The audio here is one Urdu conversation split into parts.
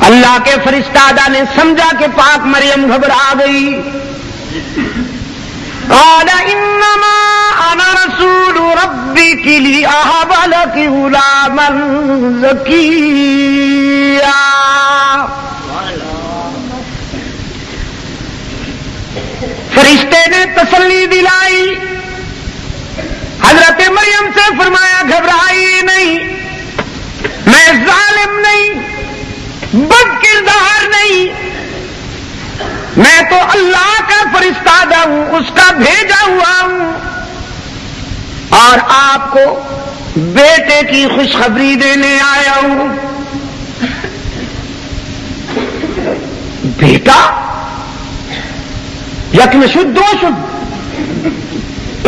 اللہ کے فرشتہ نے سمجھا کہ پاک مریم گھبرا گئی. قال انما انا رسول ربك لأهب لك غلاما زكيا. فرشتے نے تسلی دلائی. حضرت مریم سے فرمایا گھبرائیے نہیں، میں ظالم نہیں، بد کردار نہیں، میں تو اللہ کا فرشتہ ہوں، اس کا بھیجا ہوا ہوں، اور آپ کو بیٹے کی خوشخبری دینے آیا ہوں. بیٹا یکنشد دو شد،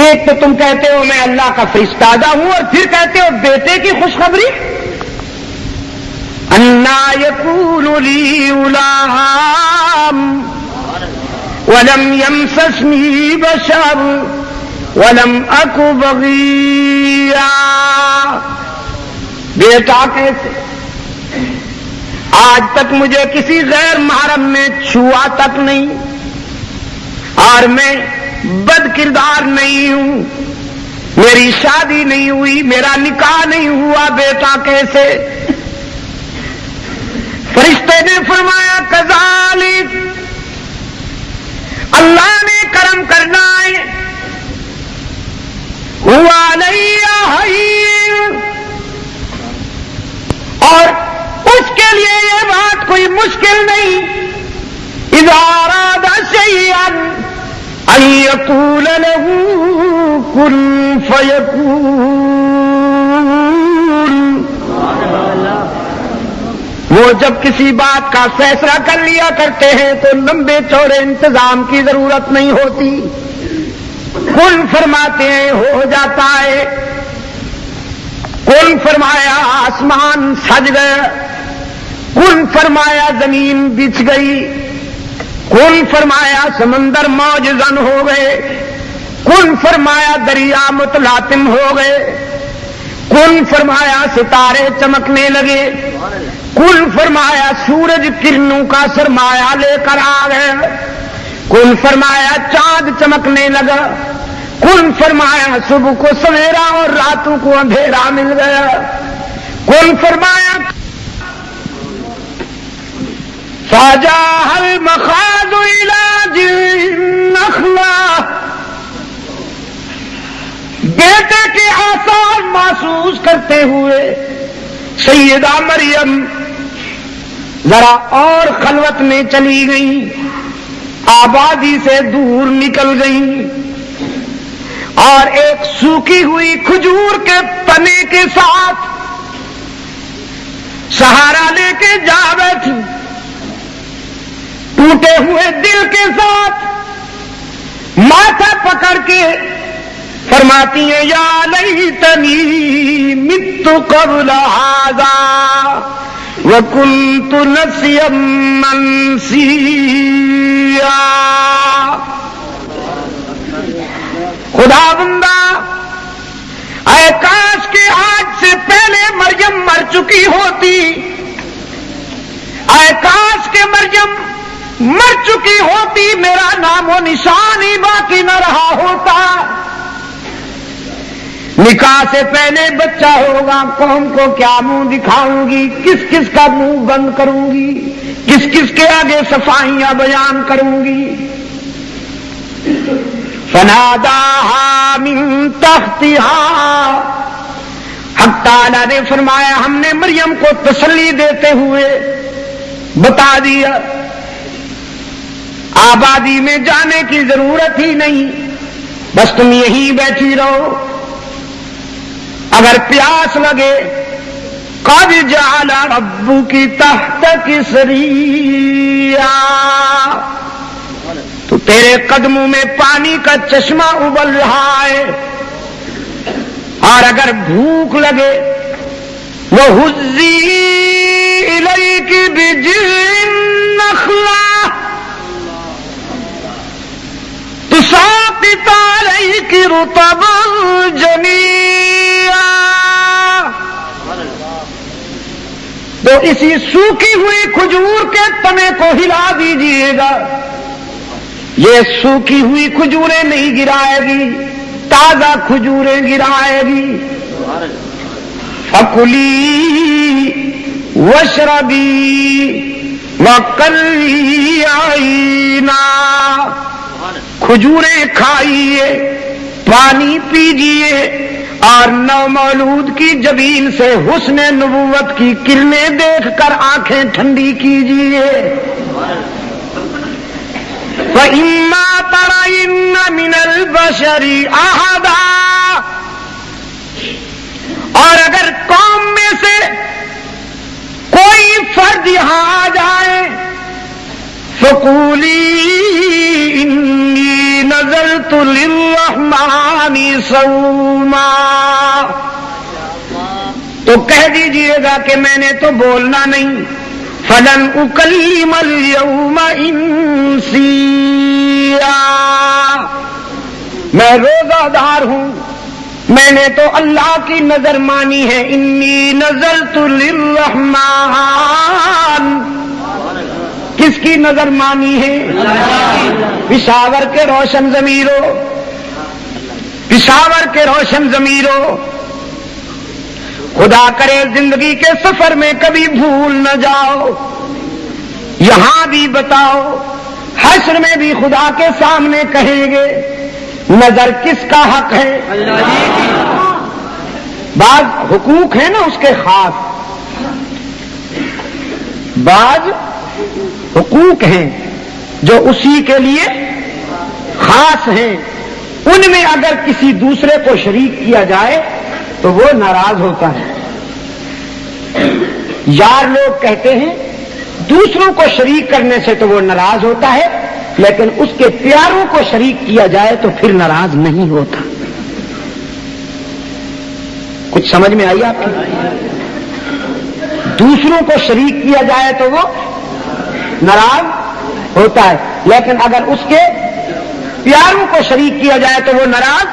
ایک تو تم کہتے ہو میں اللہ کا فرشتہ ہوں اور پھر کہتے ہو بیٹے کی خوشخبری. انا یکون لی غلام ولم یمسسنی بشر ولم اک بغیا. بیٹا کیسے؟ آج تک مجھے کسی غیر محرم نے چھوا تک نہیں، اور میں بد کردار نہیں ہوں، میری شادی نہیں ہوئی، میرا نکاح نہیں ہوا، بیٹا کیسے؟ فرشتے نے فرمایا کذالک، اللہ نے کرم کرنا ہے، ہوا علیہ حین، اور اس کے لیے یہ بات کوئی مشکل نہیں. اذا اراد شیئا ان یقول له کن فیکون. وہ جب کسی بات کا فیصلہ کر لیا کرتے ہیں تو لمبے چوڑے انتظام کی ضرورت نہیں ہوتی. کن فرماتے ہیں ہو جاتا ہے. کن فرمایا آسمان سج گیا، کن فرمایا زمین بچھ گئی، کن فرمایا سمندر موج زن ہو گئے، کن فرمایا دریا متلاطم ہو گئے، کن فرمایا ستارے چمکنے لگے، کن فرمایا سورج کرنوں کا سرمایہ لے کر آ گئے، کن فرمایا چاند چمکنے لگا، کن فرمایا صبح کو سویرا اور راتوں کو اندھیرا مل گیا، کن فرمایا فاجاء المخاض إلى جذع النخلة. بیٹے کے آثار محسوس کرتے ہوئے سیدہ مریم ذرا اور خلوت میں چلی گئی، آبادی سے دور نکل گئی، اور ایک سوکھی ہوئی کھجور کے تنے کے ساتھ سہارا لے کے جا بیٹھی، ٹوٹے ہوئے دل کے ساتھ ماتھا پکڑ کے فرماتی ہیں یا لیتنی مت قبل ھذا وکنت نسیا منسیا. خدا بندہ، اے کاش کہ آج سے پہلے مریم مر چکی ہوتی، اے کاش کہ مریم مر چکی ہوتی، میرا نام و نشان ہی باقی نہ رہا ہوتا. نکاح سے پہلے بچہ ہوگا، قوم کو کیا منہ دکھاؤں گی، کس کس کا منہ بند کروں گی، کس کس کے آگے صفائیاں بیان کروں گی. فناداہا من تحتہا، حق تعالیٰ نے فرمایا ہم نے مریم کو تسلی دیتے ہوئے بتا دیا آبادی میں جانے کی ضرورت ہی نہیں، بس تم یہیں بیٹھی رہو، اگر پیاس لگے قد جعل ربک تحتک سریا، تو تیرے قدموں میں پانی کا چشمہ ابل رہا ہے، اور اگر بھوک لگے وَهُزِّي إِلَيْكِ بِجِذْعِ النَّخْلَةِ تُسَاقِطْ عَلَيْكِ رُطَبًا جَنِيًّا. تو اسی سوکھی ہوئی کھجور کے تنے کو ہلا دیجیے گا. یہ سوکھی ہوئی کھجوریں نہیں گرائے گی، تازہ کھجوریں گرائے گی. فَكُلِي وَاشْرَبِي وَقَرِّي عَيْنًا، کھجوریں کھائیے، پانی پیجیے، اور نومولود کی جبین سے حسن نبوت کی کرنیں دیکھ کر آنکھیں ٹھنڈی کیجیے. فَإِمَّا تَرَيِنَّ مِنَ الْبَشَرِ أَحَدًا، اور اگر قوم میں سے کوئی فرد یہاں آ جائے، فَقُولِي إِنِّي نَذَرْتُ لِلرَّحْمَنِ صَوْمًا، تو کہہ دیجئے گا کہ میں نے تو بولنا نہیں. فَلَنْ أُكَلِّمَ الْيَوْمَ إِنسِيًّا، میں روزہ دار ہوں، میں نے تو اللہ کی نظر مانی ہے. انی نذرت للرحمن، کس کی نظر مانی ہے؟ پشاور کے روشن ضمیروں، پشاور کے روشن ضمیروں، خدا کرے زندگی کے سفر میں کبھی بھول نہ جاؤ. یہاں بھی بتاؤ، حشر میں بھی خدا کے سامنے کہیں گے نظر کس کا حق ہے؟ بعض حقوق ہیں نا اس کے خاص، بعض حقوق ہیں جو اسی کے لیے خاص ہیں. ان میں اگر کسی دوسرے کو شریک کیا جائے تو وہ ناراض ہوتا ہے. یار لوگ کہتے ہیں دوسروں کو شریک کرنے سے تو وہ ناراض ہوتا ہے، لیکن اس کے پیاروں کو شریک کیا جائے تو پھر ناراض نہیں ہوتا. کچھ سمجھ میں آئی آپ کی؟ دوسروں کو شریک کیا جائے تو وہ ناراض ہوتا ہے، لیکن اگر اس کے پیاروں کو شریک کیا جائے تو وہ ناراض.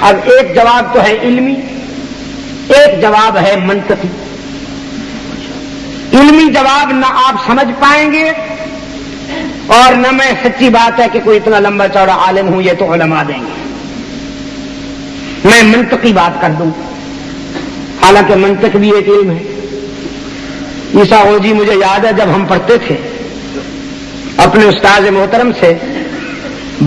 اب ایک جواب تو ہے علمی، ایک جواب ہے منطقی. علمی جواب نہ آپ سمجھ پائیں گے، اور نہ میں سچی بات ہے کہ کوئی اتنا لمبا چوڑا عالم ہوں، یہ تو علماء دیں گے. میں منطقی بات کر دوں، حالانکہ منطق بھی ایک علم ہے. عیسیٰ جی مجھے یاد ہے جب ہم پڑھتے تھے اپنے استاد محترم سے،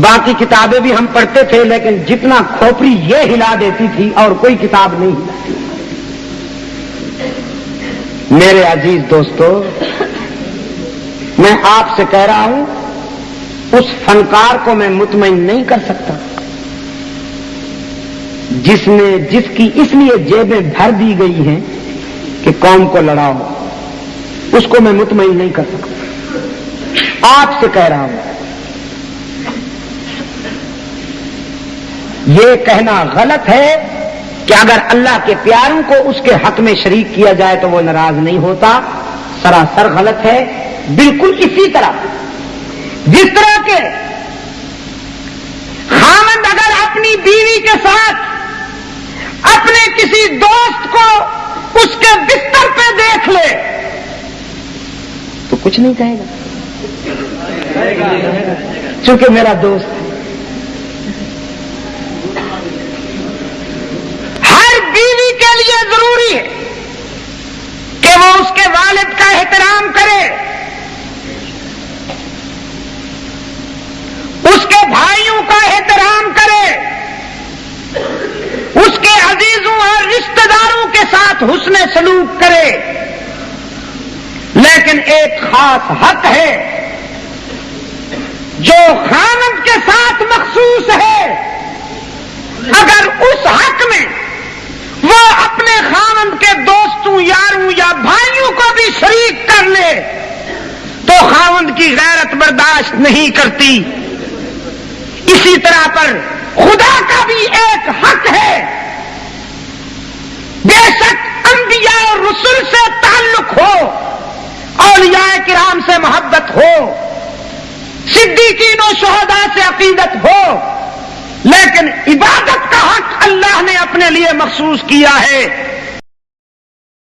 باقی کتابیں بھی ہم پڑھتے تھے، لیکن جتنا کھوپڑی یہ ہلا دیتی تھی اور کوئی کتاب نہیں ہلاتی. میرے عزیز دوستو، میں آپ سے کہہ رہا ہوں اس فنکار کو میں مطمئن نہیں کر سکتا جس کی اس لیے جیبیں بھر دی گئی ہیں کہ قوم کو لڑاؤ، اس کو میں مطمئن نہیں کر سکتا. آپ سے کہہ رہا ہوں یہ کہنا غلط ہے کہ اگر اللہ کے پیاروں کو اس کے حق میں شریک کیا جائے تو وہ ناراض نہیں ہوتا. سراسر غلط ہے. بالکل اسی طرح جس طرح کے خاوند اگر اپنی بیوی کے ساتھ اپنے کسی دوست کو اس کے بستر پہ دیکھ لے تو کچھ نہیں کہے گا، چونکہ میرا دوست ہے. ہر بیوی کے لیے ضروری ہے کہ وہ اس کے والد کا احترام کرے، اس کے بھائیوں کا احترام کرے، اس کے عزیزوں اور رشتہ داروں کے ساتھ حسن سلوک کرے. لیکن ایک خاص حق ہے جو خاوند کے ساتھ مخصوص ہے. اگر اس حق میں وہ اپنے خاوند کے دوستوں، یاروں یا بھائیوں کو بھی شریک کر لے تو خاوند کی غیرت برداشت نہیں کرتی. اسی طرح پر خدا کا بھی ایک حق ہے. بے شک انبیاء اور رسل سے تعلق ہو، اولیاء کرام سے محبت ہو، صدیقین و شہداء سے عقیدت ہو، لیکن عبادت کا حق اللہ نے اپنے لیے مخصوص کیا ہے.